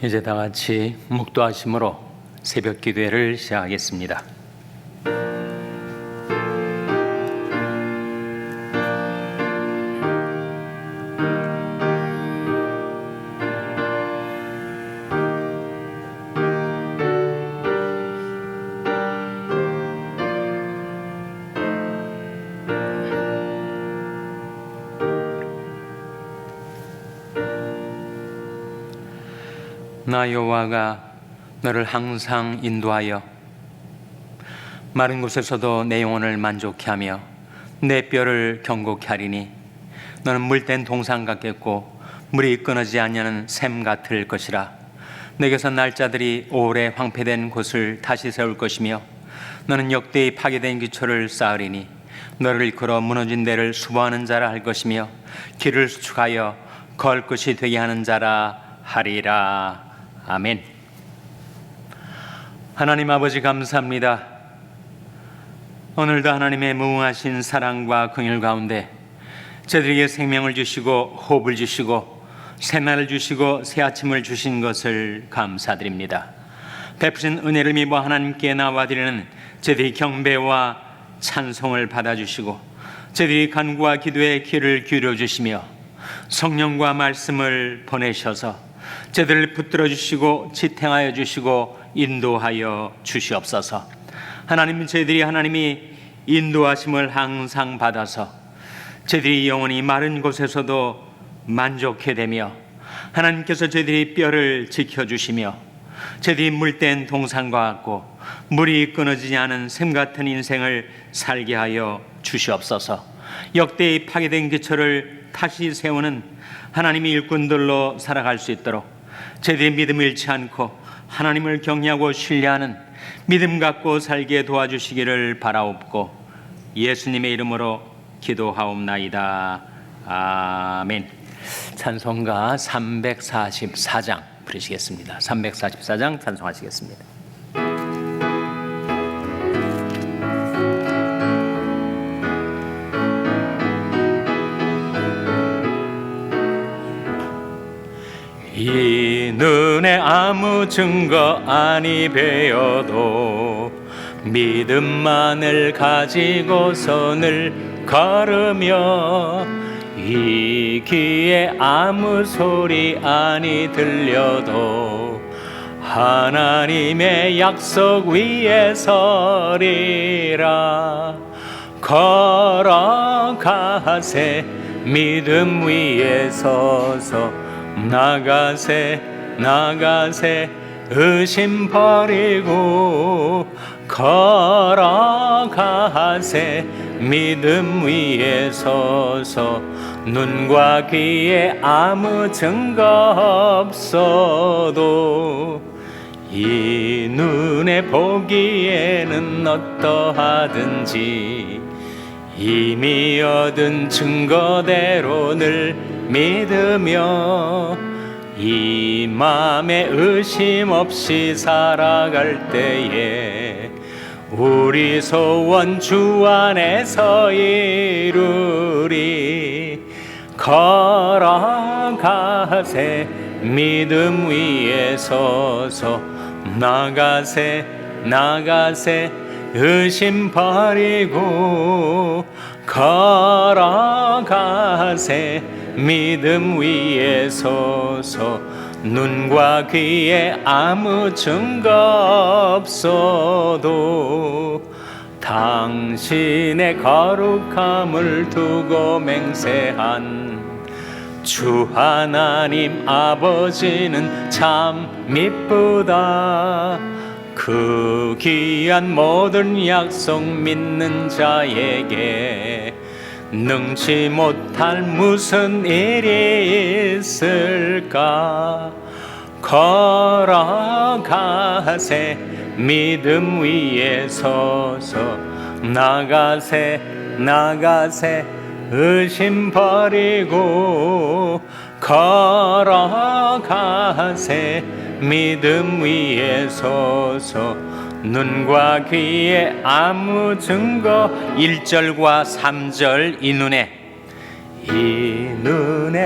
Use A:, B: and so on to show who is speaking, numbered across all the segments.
A: 이제 다 같이 묵도하심으로 새벽 기도회를 시작하겠습니다. 나 여호와가 너를 항상 인도하여 마른 곳에서도 내 영혼을 만족케 하며 내 뼈를 경고케 하리니 너는 물된 동상 같겠고 물이 끊어지지 아니하는 샘 같을 것이라. 내게서 날짜들이 오래 황폐된 곳을 다시 세울 것이며 너는 역대의 파괴된 기초를 쌓으리니 너를 이끌어 무너진 데를 수보하는 자라 할 것이며 길을 수축하여 걸 것이 되게 하는 자라 하리라. 아멘. 하나님 아버지 감사합니다. 오늘도 하나님의 무궁하신 사랑과 긍휼 가운데 저들에게 생명을 주시고 호흡을 주시고 새날을 주시고 새 아침을 주신 것을 감사드립니다. 베푸신 은혜를 믿어 하나님께 나와드리는 저들의 경배와 찬송을 받아주시고 저들의 간구와 기도에 귀를 기울여 주시며 성령과 말씀을 보내셔서 저들을 붙들어 주시고 지탱하여 주시고 인도하여 주시옵소서. 하나님, 저희들이 하나님이 인도하심을 항상 받아서 저희들이 영원히 마른 곳에서도 만족해 되며 하나님께서 저희들이 뼈를 지켜주시며 저희들이 물된 동산과 같고 물이 끊어지지 않은 샘 같은 인생을 살게 하여 주시옵소서. 역대의 파괴된 기초를 다시 세우는 하나님의 일꾼들로 살아갈 수 있도록 저희들의 믿음을 잃지 않고 하나님을 경외하고 신뢰하는 믿음 갖고 살게 도와주시기를 바라옵고 예수님의 이름으로 기도하옵나이다. 아멘. 찬송가 344장 부르시겠습니다. 344장 찬송하시겠습니다. 이 눈에 아무 증거 아니 배어도 믿음만을 가지고 선을 걸으며 이 귀에 아무 소리 아니 들려도 하나님의 약속 위에 서리라. 걸어가세 믿음 위에 서서 나가세 나가세 의심 버리고 걸어가세 믿음 위에 서서 눈과 귀에 아무 증거 없어도 이 눈에 보기에는 어떠하든지 이미 얻은 증거대로 늘 믿으며 이 맘에 의심 없이 살아갈 때에 우리 소원 주 안에서 이루리. 걸어가세 믿음 위에 서서 나가세 나가세 의심 버리고 걸어가세 믿음 위에 서서 눈과 귀에 아무 증거 없어도 당신의 거룩함을 두고 맹세한 주 하나님 아버지는 참 미쁘다. 그 귀한 모든 약속 믿는 자에게 능치 못할 무슨 일이 있을까. 걸어가세 믿음 위에 서서 나가세 나가세 의심 버리고 걸어가세 믿음 위에 서서 눈과 귀에 아무 증거 1절과 3절 이 눈에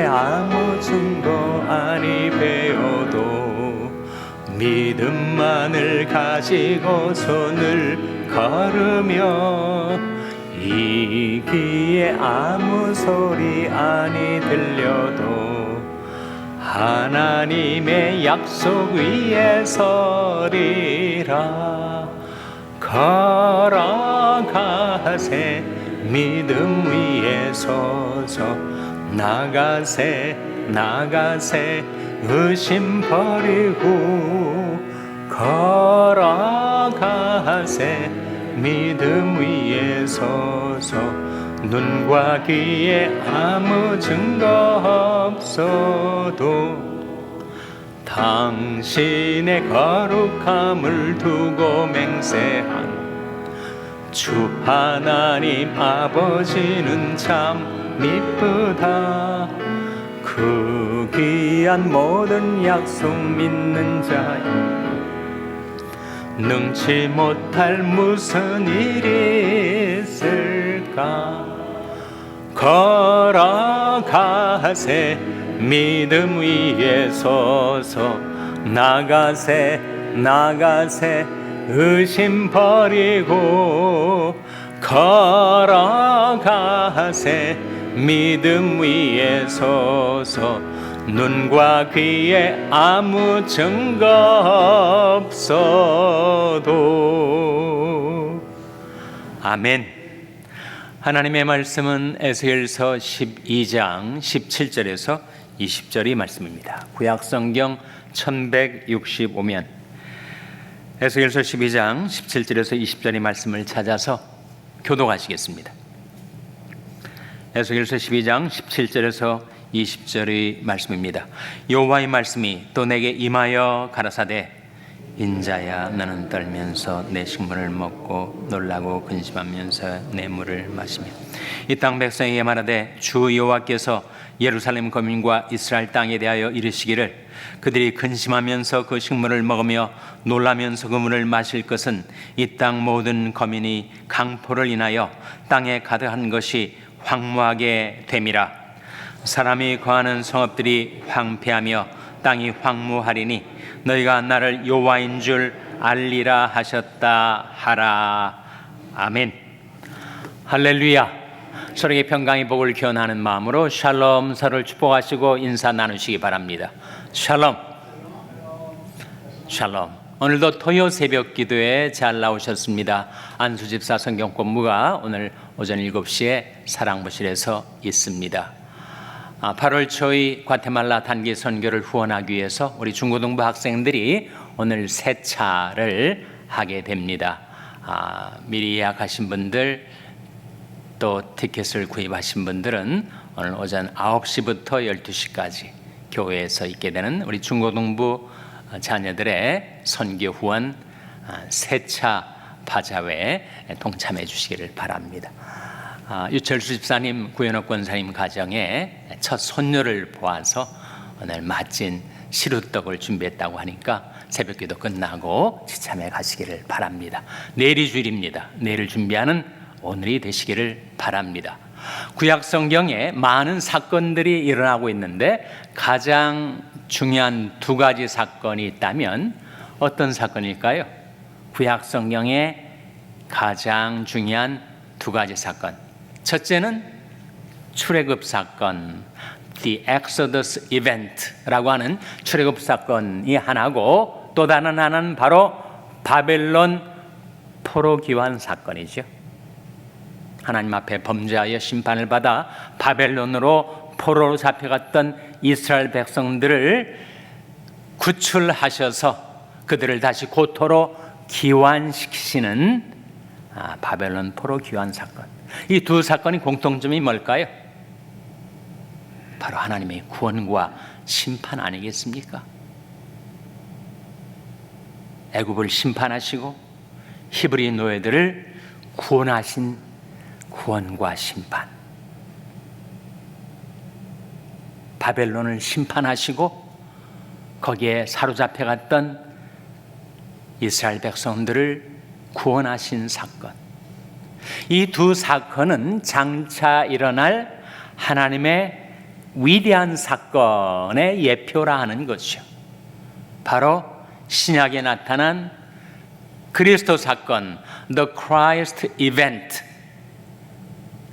A: 아무 증거 아니 배어도 믿음만을 가지고 손을 걸으며 이 귀에 아무 소리 아니 들려도 하나님의 약속 위에 서리라. 걸어가세 믿음 위에 서서 나가세 의심 버리고 걸어가세 믿음 위에 서서 눈과 귀에 아무 증거 없어도 당신의 거룩함을 두고 맹세한 주 하나님 아버지는 참 미쁘다. 그 귀한 모든 약속 믿는 자여 능치 못할 무슨 일이 있을까. 걸어가세 믿음 위에 서서 나가세 의심 버리고 걸어가세 믿음 위에 서서 눈과 귀에 아무 증거 없어도. 아멘. 하나님의 말씀은 에스겔서 12장 17절에서 20절의 말씀입니다. 구약성경 1165면 에스겔서 12장 17절에서 20절의 말씀을 찾아서 교독하시겠습니다. 에스겔서 12장 17절에서 20절의 말씀입니다. 여호와의 말씀이 또 내게 임하여 가라사대 인자야 너는 떨면서 내 식물을 먹고 놀라고 근심하면서 내 물을 마시며 이 땅 백성에게 말하되 주 여호와께서 예루살렘 거민과 이스라엘 땅에 대하여 이르시기를 그들이 근심하면서 그 식물을 먹으며 놀라면서 그 물을 마실 것은 이 땅 모든 거민이 강포를 인하여 땅에 가득한 것이 황무하게 됨이라. 사람이 거하는 성읍들이 황폐하며 땅이 황무하리니 너희가 나를 여호와인 줄 알리라 하셨다 하라. 아멘. 할렐루야. 서로에게 평강의 복을 기원하는 마음으로 샬롬, 서로를 축복하시고 인사 나누시기 바랍니다. 샬롬. 샬롬. 오늘도 토요 새벽 기도에 잘 나오셨습니다. 안수집사 성경권무가 오늘 오전 7시에 사랑부실에서 있습니다. 8월 초의 과테말라 단기 선교를 후원하기 위해서 우리 중고등부 학생들이 오늘 세차를 하게 됩니다. 미리 예약하신 분들 또 티켓을 구입하신 분들은 오늘 오전 9시부터 12시까지 교회에서 있게 되는 우리 중고등부 자녀들의 선교 후원 세차 바자회에 동참해 주시기를 바랍니다. 유철수 집사님, 구현옥 권사님 가정에 첫 손녀를 보아서 오늘 맛진 시루떡을 준비했다고 하니까 새벽기도 끝나고 지참해 가시기를 바랍니다. 내일이 주일입니다. 내일을 준비하는 오늘이 되시기를 바랍니다. 구약 성경에 많은 사건들이 일어나고 있는데 가장 중요한 두 가지 사건이 있다면 어떤 사건일까요? 구약 성경에 가장 중요한 두 가지 사건. 첫째는 출애굽 사건, The Exodus Event라고 하는 출애굽 사건이 하나고 또 다른 하나는 바로 바벨론 포로 귀환 사건이죠. 하나님 앞에 범죄하여 심판을 받아 바벨론으로 포로로 잡혀갔던 이스라엘 백성들을 구출하셔서 그들을 다시 고토로 귀환시키시는 바벨론 포로 귀환 사건. 이 두 사건의 공통점이 뭘까요? 바로 하나님의 구원과 심판 아니겠습니까? 애굽을 심판하시고 히브리 노예들을 구원하신 구원과 심판. 바벨론을 심판하시고 거기에 사로잡혀갔던 이스라엘 백성들을 구원하신 사건. 이 두 사건은 장차 일어날 하나님의 위대한 사건의 예표라 하는 것이죠. 바로 신약에 나타난 그리스도 사건, The Christ Event,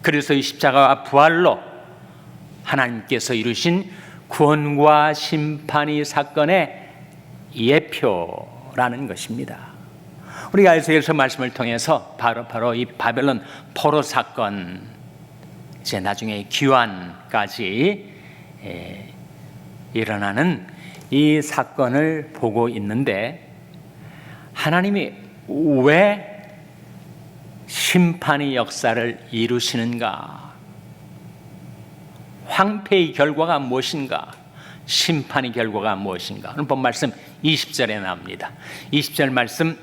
A: 그리스도의 십자가와 부활로 하나님께서 이루신 구원과 심판의 사건의 예표라는 것입니다. 우리가 에스겔서 말씀을 통해서 바로 이 바벨론 포로 사건, 이제 나중에 귀환까지 일어나는 이 사건을 보고 있는데, 하나님이 왜 심판의 역사를 이루시는가? 황폐의 결과가 무엇인가? 심판의 결과가 무엇인가? 오늘 본 말씀 20절에 나옵니다. 20절 말씀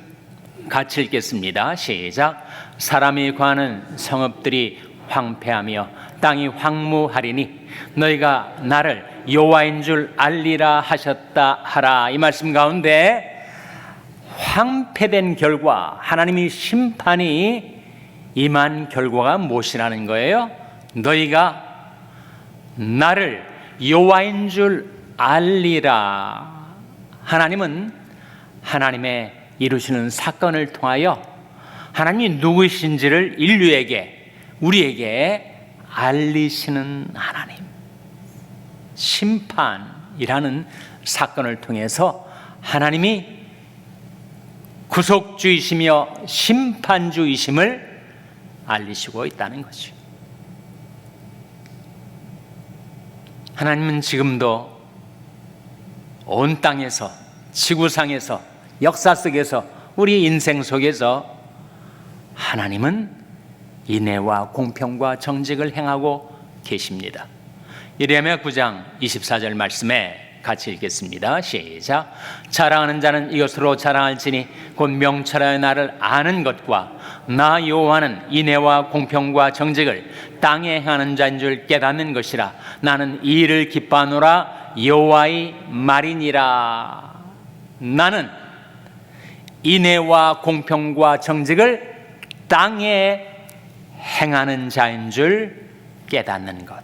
A: 같이 읽겠습니다. 시작. 사람이 거하는 성읍들이 황폐하며 땅이 황무하리니 너희가 나를 여호와인 줄 알리라 하셨다 하라. 이 말씀 가운데 황폐된 결과, 하나님의 심판이 임한 결과가 무엇이라는 거예요? 너희가 나를 여호와인 줄 알리라. 하나님은 하나님의 이루시는 사건을 통하여 하나님이 누구이신지를 인류에게, 우리에게 알리시는 하나님. 심판이라는 사건을 통해서 하나님이 구속주이시며 심판주이심을 알리시고 있다는 것이죠. 하나님은 지금도 온 땅에서, 지구상에서, 역사 속에서, 우리 인생 속에서 하나님은 인애와 공평과 정직을 행하고 계십니다. 예레미야 9장 24절 말씀에 같이 읽겠습니다. 시작. 자랑하는 자는 이것으로 자랑할지니 곧 명철하여 나를 아는 것과 나 여호와는 인애와 공평과 정직을 땅에 행하는 자인 줄 깨닫는 것이라. 나는 이 일을 기뻐하노라. 여호와의 말이니라. 나는 인애와 공평과 정직을 땅에 행하는 자인 줄 깨닫는 것.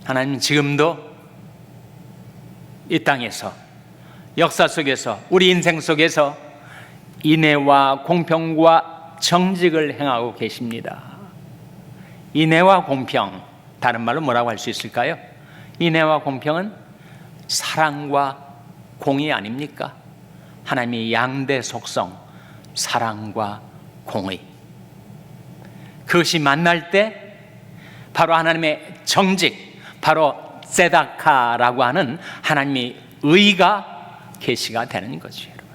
A: 하나님 지금도 이 땅에서, 역사 속에서, 우리 인생 속에서 인애와 공평과 정직을 행하고 계십니다. 인애와 공평, 다른 말로 뭐라고 할 수 있을까요? 인애와 공평은 사랑과 공의 아닙니까? 하나님의 양대 속성, 사랑과 공의. 그것이 만날 때 바로 하나님의 정직, 바로 세다카라고 하는 하나님의 의가 계시가 되는 거죠, 여러분.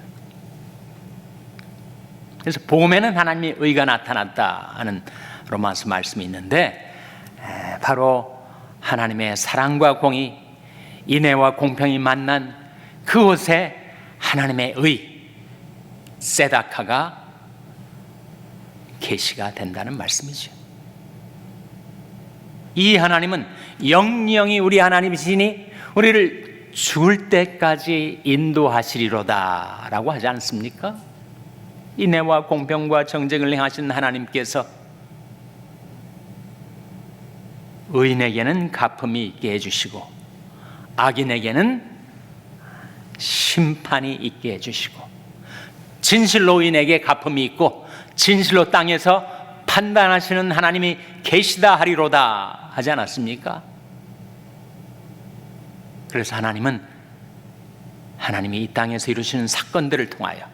A: 그래서 복음에는 하나님의 의가 나타났다 하는 로마서 말씀이 있는데, 바로 하나님의 사랑과 공의, 인애와 공평이 만난 그곳에 하나님의 의, 세다카가 계시가 된다는 말씀이죠. 이 하나님은 영영이 우리 하나님이시니 우리를 죽을 때까지 인도하시리로다 라고 하지 않습니까? 인애와 공평과 정직을 행하신 하나님께서 의인에게는 갚음이 있게 해주시고 악인에게는 심판이 있게 해주시고, 진실로 의인에게 갚음이 있고 진실로 땅에서 판단하시는 하나님이 계시다 하리로다 하지 않았습니까? 그래서 하나님은 하나님이 이 땅에서 이루시는 사건들을 통하여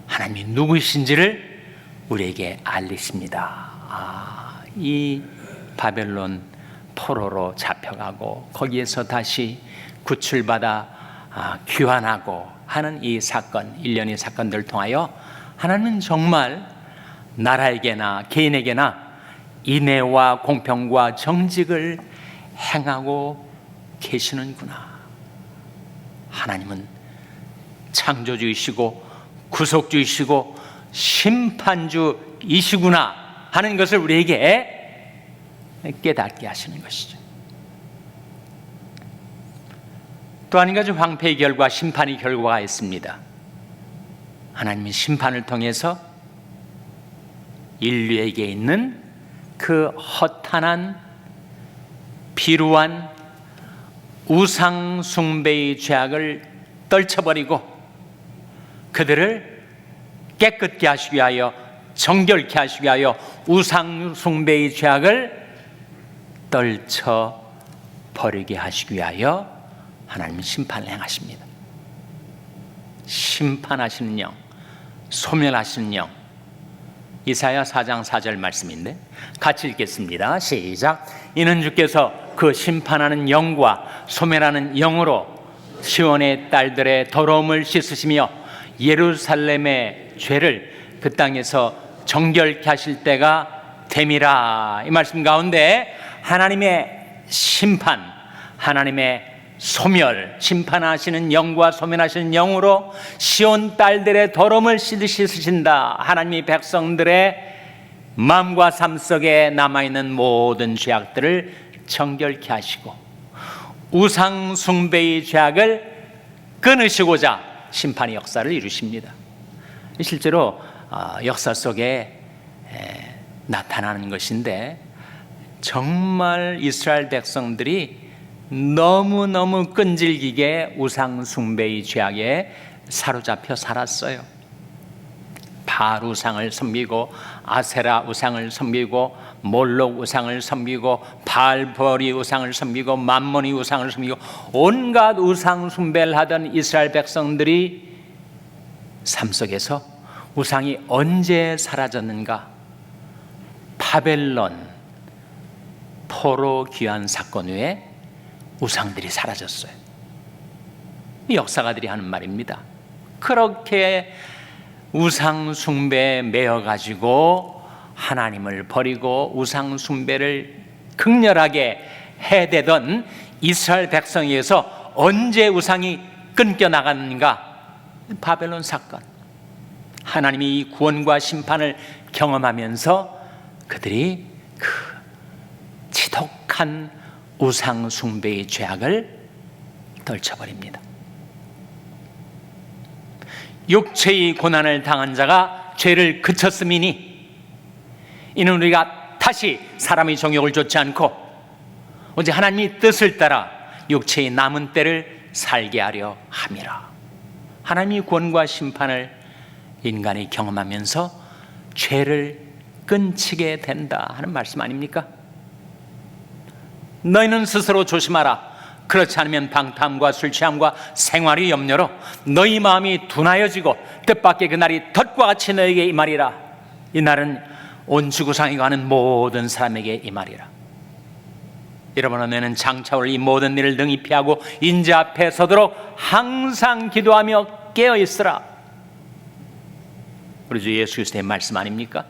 A: 하나님이 누구이신지를 우리에게 알리십니다. 이 바벨론 포로로 잡혀가고 거기에서 다시 구출받아 귀환하고 하는 이 사건, 일련의 사건들을 통하여 하나님은 정말 나라에게나 개인에게나 인애와 공평과 정직을 행하고 계시는구나. 하나님은 창조주이시고 구속주이시고 심판주이시구나 하는 것을 우리에게 깨닫게 하시는 것이죠. 또 한 가지 황폐의 결과, 심판의 결과가 있습니다. 하나님이 심판을 통해서 인류에게 있는 그 허탄한 비루한 우상 숭배의 죄악을 떨쳐버리고 그들을 깨끗게 하시기 위하여, 정결케 하시기 위하여 우상 숭배의 죄악을 떨쳐버리게 하시기 위하여 하나님은 심판을 행하십니다. 심판하시는 영, 소멸하시는 영. 이사야 4장 4절 말씀인데 같이 읽겠습니다. 시작. 이는 주께서 그 심판하는 영과 소멸하는 영으로 시온의 딸들의 더러움을 씻으시며 예루살렘의 죄를 그 땅에서 정결케 하실 때가 됨이라. 이 말씀 가운데 하나님의 심판, 하나님의 소멸, 심판하시는 영과 소멸하시는 영으로 시온 딸들의 더러움을 씻으신다. 하나님의 백성들의 마음과 삶 속에 남아있는 모든 죄악들을 정결케 하시고 우상 숭배의 죄악을 끊으시고자 심판의 역사를 이루십니다. 실제로 역사 속에 나타나는 것인데, 정말 이스라엘 백성들이 너무너무 끈질기게 우상 숭배의 죄악에 사로잡혀 살았어요. 바알 우상을 섬기고 아세라 우상을 섬기고 몰록 우상을 섬기고 바알버리 우상을 섬기고 만몬이 우상을 섬기고 온갖 우상 숭배를 하던 이스라엘 백성들이 삶 속에서 우상이 언제 사라졌는가? 바벨론 포로 귀환 사건 후에 우상들이 사라졌어요. 역사가들이 하는 말입니다. 그렇게 우상 숭배에 매여 가지고 하나님을 버리고 우상 숭배를 극렬하게 해대던 이스라엘 백성에게서 언제 우상이 끊겨 나갔는가? 바벨론 사건. 하나님이 이 구원과 심판을 경험하면서 그들이 그 지독한 우상 숭배의 죄악을 떨쳐버립니다. 육체의 고난을 당한 자가 죄를 그쳤음이니 이는 우리가 다시 사람의 정욕을 좇지 않고 오직 하나님의 뜻을 따라 육체의 남은 때를 살게 하려 함이라. 하나님의 구원과 심판을 인간이 경험하면서 죄를 끊치게 된다 하는 말씀 아닙니까? 너희는 스스로 조심하라. 그렇지 않으면 방탕과 술 취함과 생활의 염려로 너희 마음이 둔하여지고 뜻밖의 그날이 덫과 같이 너에게 임하리라. 이 날은 온 지구상에 가는 모든 사람에게 임하리라. 여러분, 너희는 장차올 이 모든 일을 능히 피하고 인자 앞에 서도록 항상 기도하며 깨어 있으라. 우리 주 예수 그리스도의 말씀 아닙니까?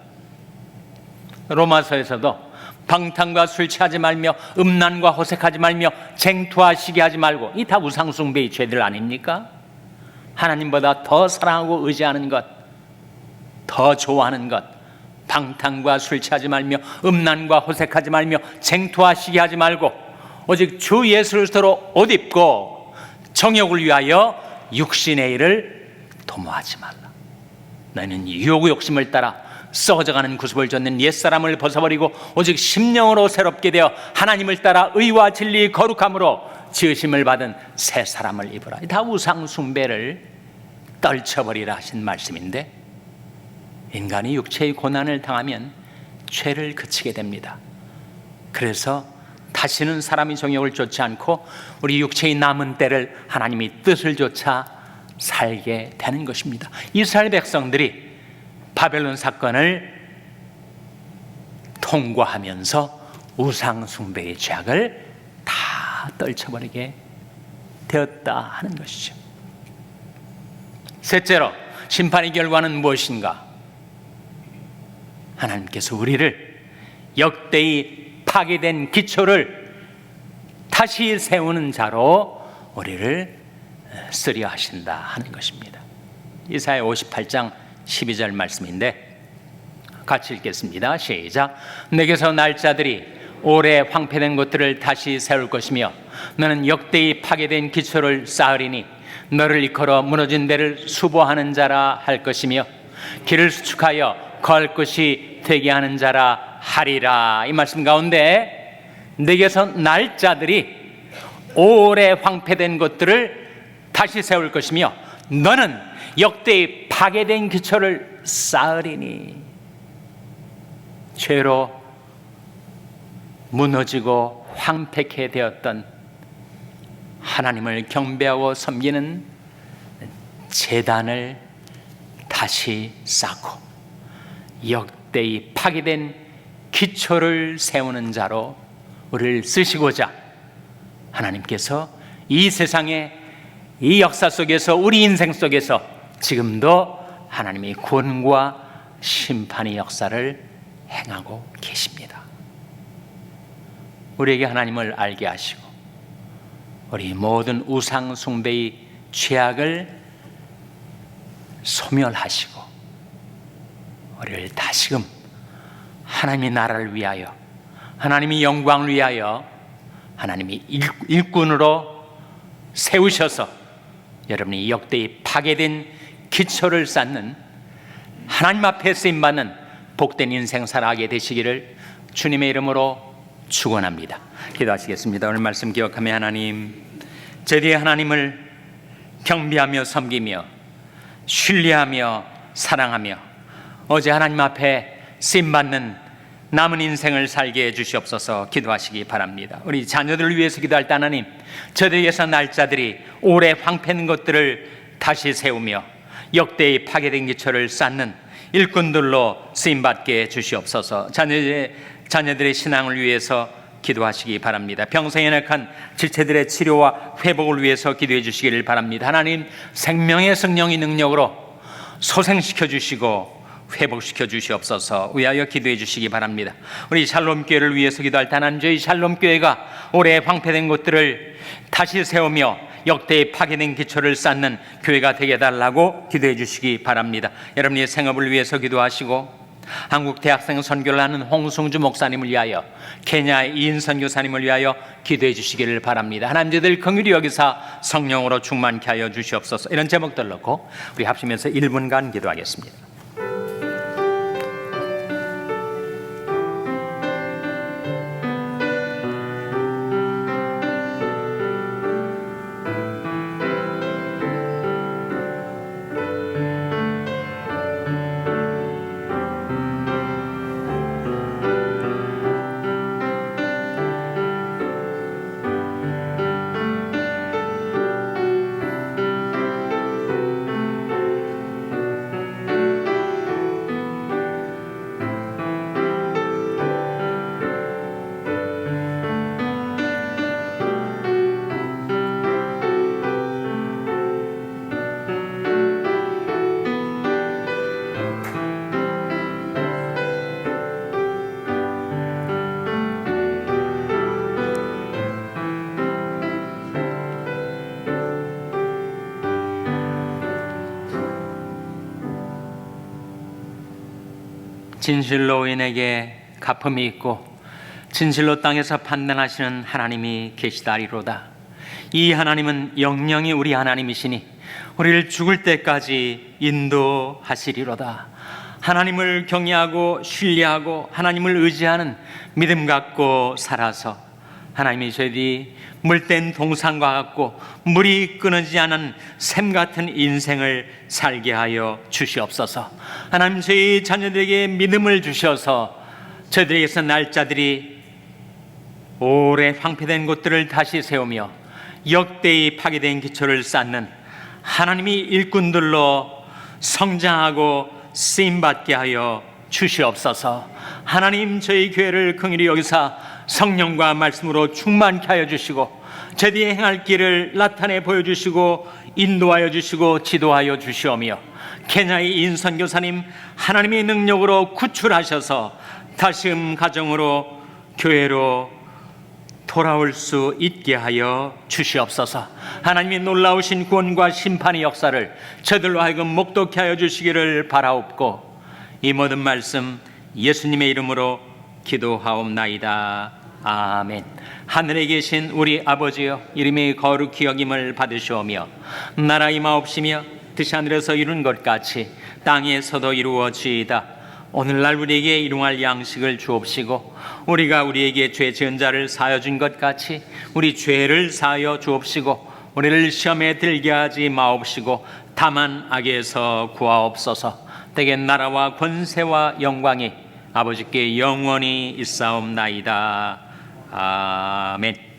A: 로마서에서도 방탕과 술 취하지 말며 음란과 호색하지 말며 쟁투와 시기하지 말고, 이 다 우상숭배의 죄들 아닙니까? 하나님보다 더 사랑하고 의지하는 것, 더 좋아하는 것, 방탕과 술 취하지 말며 음란과 호색하지 말며 쟁투와 시기하지 말고 오직 주 예수 그리스도로 옷 입고 정욕을 위하여 육신의 일을 도모하지 말라. 너희는 유혹의 욕심을 따라 썩어져가는 구습을 좇는 옛사람을 벗어버리고 오직 심령으로 새롭게 되어 하나님을 따라 의와 진리의 거룩함으로 지으심을 받은 새 사람을 입으라. 다 우상 숭배를 떨쳐버리라 하신 말씀인데, 인간이 육체의 고난을 당하면 죄를 그치게 됩니다. 그래서 다시는 사람의 정욕을 좇지 않고 우리 육체의 남은 때를 하나님의 뜻을 좇아 살게 되는 것입니다. 이스라엘 백성들이 바벨론 사건을 통과하면서 우상 숭배의 죄악을 다 떨쳐버리게 되었다 하는 것이죠. 셋째로, 심판의 결과는 무엇인가? 하나님께서 우리를 역대의 파괴된 기초를 다시 세우는 자로 우리를 쓰려 하신다 하는 것입니다. 이사야 58장 12절 말씀인데 같이 읽겠습니다. 시작. 내게서 날짜들이 오래 황폐된 것들을 다시 세울 것이며 너는 역대의 파괴된 기초를 쌓으리니 너를 이끌어 무너진 데를 수보하는 자라 할 것이며 길을 수축하여 거할 것이 되게 하는 자라 하리라. 이 말씀 가운데 내게서 날짜들이 오래 황폐된 것들을 다시 세울 것이며 너는 역대의 파괴된 기초를 쌓으리니. 죄로 무너지고 황폐케 되었던 하나님을 경배하고 섬기는 제단을 다시 쌓고 역대의 파괴된 기초를 세우는 자로 우리를 쓰시고자 하나님께서 이 세상에, 이 역사 속에서, 우리 인생 속에서 지금도 하나님이 구원과 심판의 역사를 행하고 계십니다. 우리에게 하나님을 알게 하시고 우리 모든 우상 숭배의 죄악을 소멸하시고 우리를 다시금 하나님의 나라를 위하여, 하나님의 영광을 위하여 하나님이 일꾼으로 세우셔서 여러분이 역대의 파괴된 기초를 쌓는, 하나님 앞에 쓰임받는 복된 인생 살아가게 되시기를 주님의 이름으로 축원합니다. 기도하시겠습니다. 오늘 말씀 기억하며 하나님, 제디의 하나님을 경배하며 섬기며 신뢰하며 사랑하며 어제 하나님 앞에 쓰임받는 남은 인생을 살게 해주시옵소서. 기도하시기 바랍니다. 우리 자녀들을 위해서 기도할 때 하나님, 저들에게서 날짜들이 오래 황폐한 것들을 다시 세우며 역대의 파괴된 기초를 쌓는 일꾼들로 쓰임받게 해주시옵소서. 자녀들의 신앙을 위해서 기도하시기 바랍니다. 평생에 연약한 지체들의 치료와 회복을 위해서 기도해 주시기를 바랍니다. 하나님, 생명의 성령의 능력으로 소생시켜 주시고 회복시켜 주시옵소서. 위하여 기도해 주시기 바랍니다. 우리 샬롬교회를 위해서 기도할 때 하나님, 저희 샬롬교회가 올해 황폐된 것들을 다시 세우며 역대의 파괴된 기초를 쌓는 교회가 되게 해달라고 기도해 주시기 바랍니다. 여러분의 생업을 위해서 기도하시고 한국 대학생 선교를 하는 홍승주 목사님을 위하여, 케냐의 이인 선교사님을 위하여 기도해 주시기를 바랍니다. 하나님, 저들 긍휼히 여기사 성령으로 충만케 하여 주시옵소서. 이런 제목들 놓고 우리 합심해서 1분간 기도하겠습니다. 진실로 의인에게 갚음이 있고 진실로 땅에서 판단하시는 하나님이 계시다리로다. 이 하나님은 영영이 우리 하나님이시니 우리를 죽을 때까지 인도하시리로다. 하나님을 경외하고 신뢰하고 하나님을 의지하는 믿음 갖고 살아서 하나님이 저희들이 물된 동산과 같고 물이 끊어지지 않은 샘 같은 인생을 살게 하여 주시옵소서. 하나님, 저희 자녀들에게 믿음을 주셔서 저희들에게서 날짜들이 오래 황폐된 곳들을 다시 세우며 역대의 파괴된 기초를 쌓는 하나님이 일꾼들로 성장하고 쓰임받게 하여 주시옵소서. 하나님, 저희 교회를 긍휼히 여기사 성령과 말씀으로 충만케 하여 주시고 제디에 행할 길을 나타내 보여주시고 인도하여 주시고 지도하여 주시오며 케냐의 인선교사님 하나님의 능력으로 구출하셔서 다시금 가정으로 교회로 돌아올 수 있게 하여 주시옵소서. 하나님의 놀라우신 구원과 심판의 역사를 저들로 하여금 목도케 하여 주시기를 바라옵고 이 모든 말씀 예수님의 이름으로 기도하옵나이다. 아멘. 하늘에 계신 우리 아버지여, 이름이 거룩히 여김을 받으시오며 나라 임하옵시며 뜻이 하늘에서 이룬 것 같이 땅에서도 이루어지이다. 오늘날 우리에게 일용할 양식을 주옵시고 우리가 우리에게 죄 지은 자를 사하여 준 것 같이 우리 죄를 사하여 주옵시고 우리를 시험에 들게 하지 마옵시고 다만 악에서 구하옵소서. 대개 나라와 권세와 영광이 아버지께 영원히 있사옵나이다. 아멘.